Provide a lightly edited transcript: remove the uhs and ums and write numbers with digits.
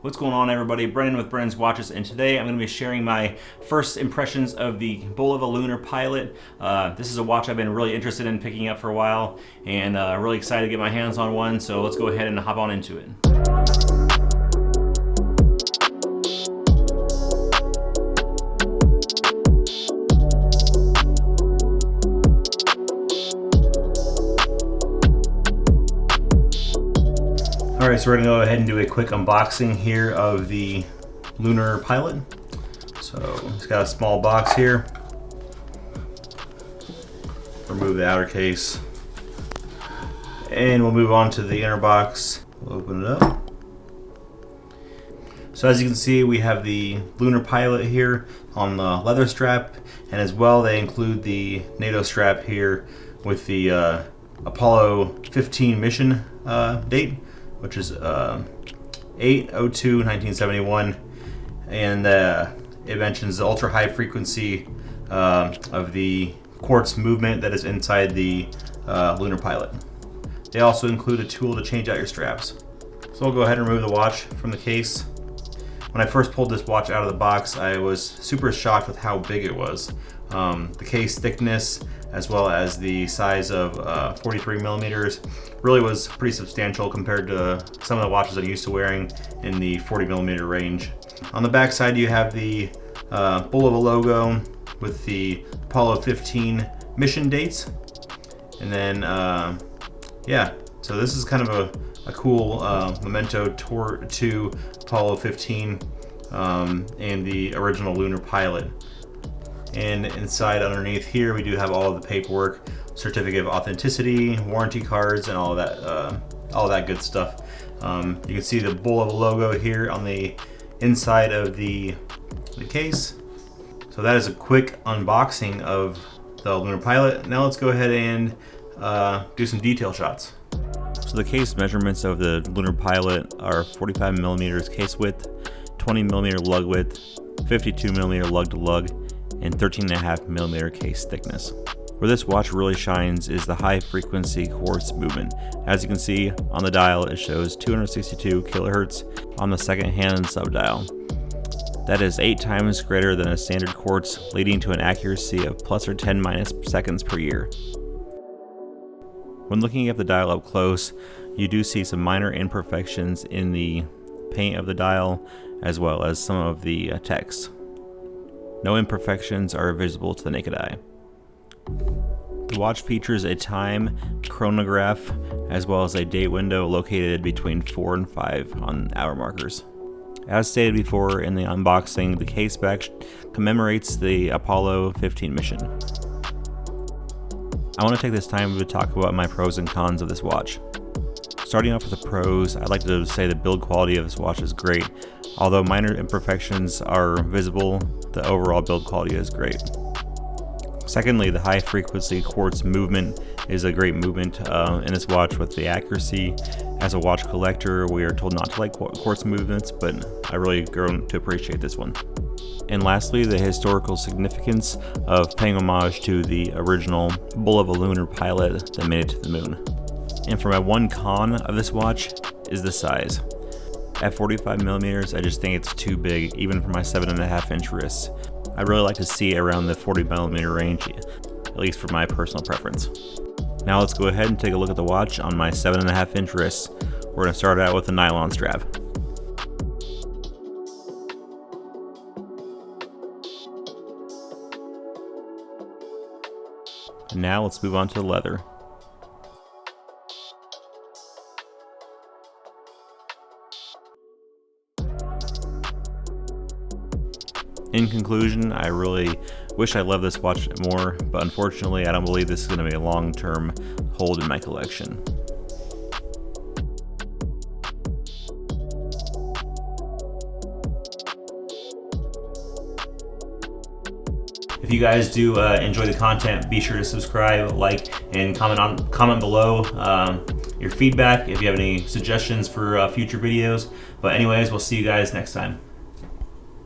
What's going on, everybody? Brennan with Brennan's Watches, and today I'm going to be sharing my first impressions of the Bulova Lunar Pilot. This is a watch I've been really interested in picking up for a while, and really excited to get my hands on one, so let's go ahead and hop on into it. Alright, so we're going to go ahead and do a quick unboxing here of the Lunar Pilot. So it's got a small box here. Remove the outer case. And we'll move on to the inner box. We'll open it up. So as you can see, we have the Lunar Pilot here on the leather strap, and as well they include the NATO strap here with the Apollo 15 mission date, which is 8/02/1971, and it mentions the ultra high frequency of the quartz movement that is inside the Lunar Pilot. They also include a tool to change out your straps. So I'll go ahead and remove the watch from the case. When I first pulled this watch out of the box, I was super shocked with how big it was. The case thickness, as well as the size of 43 millimeters, really was pretty substantial compared to some of the watches I'm used to wearing in the 40 millimeter range. On the back side, you have the Bulova logo with the Apollo 15 mission dates, and then yeah, so this is kind of a cool memento to Apollo 15 and the original Lunar Pilot. And inside underneath here, we do have all of the paperwork, certificate of authenticity, warranty cards, and all that good stuff. You can see the Bulova logo here on the inside of the case. So that is a quick unboxing of the Lunar Pilot. Now let's go ahead and do some detail shots. So the case measurements of the Lunar Pilot are 45 millimeters case width, 20 millimeter lug width, 52 millimeter lug to lug, and 13.5 millimeter case thickness. Where this watch really shines is the high frequency quartz movement. As you can see on the dial, it shows 262 kilohertz on the second hand subdial. That is 8 times greater than a standard quartz, leading to an accuracy of plus or 10 minus seconds per year. When looking at the dial up close, you do see some minor imperfections in the paint of the dial, as well as some of the text. No imperfections are visible to the naked eye. The watch features a time chronograph as well as a date window located between 4 and 5 on hour markers. As stated before in the unboxing, the case back commemorates the Apollo 15 mission. I want to take this time to talk about my pros and cons of this watch. Starting off with the pros, I'd like to say the build quality of this watch is great. Although minor imperfections are visible, the overall build quality is great. Secondly, the high frequency quartz movement is a great movement in this watch with the accuracy. As a watch collector, we are told not to like quartz movements, but I really grown to appreciate this one. And lastly, the historical significance of paying homage to the original Bulova Lunar Pilot that made it to the moon. And for my one con of this watch is the size. At 45 millimeters, I just think it's too big, even for my 7.5 inch wrists. I'd really like to see it around the 40 millimeter range, at least for my personal preference. Now let's go ahead and take a look at the watch on my 7.5 inch wrists. We're going to start out with a nylon strap. And now let's move on to the leather. In conclusion, I really wish I loved this watch more, but unfortunately I don't believe this is going to be a long-term hold in my collection. If you guys do enjoy the content, be sure to subscribe, like, and comment below your feedback if you have any suggestions for future videos. But anyways, we'll see you guys next time.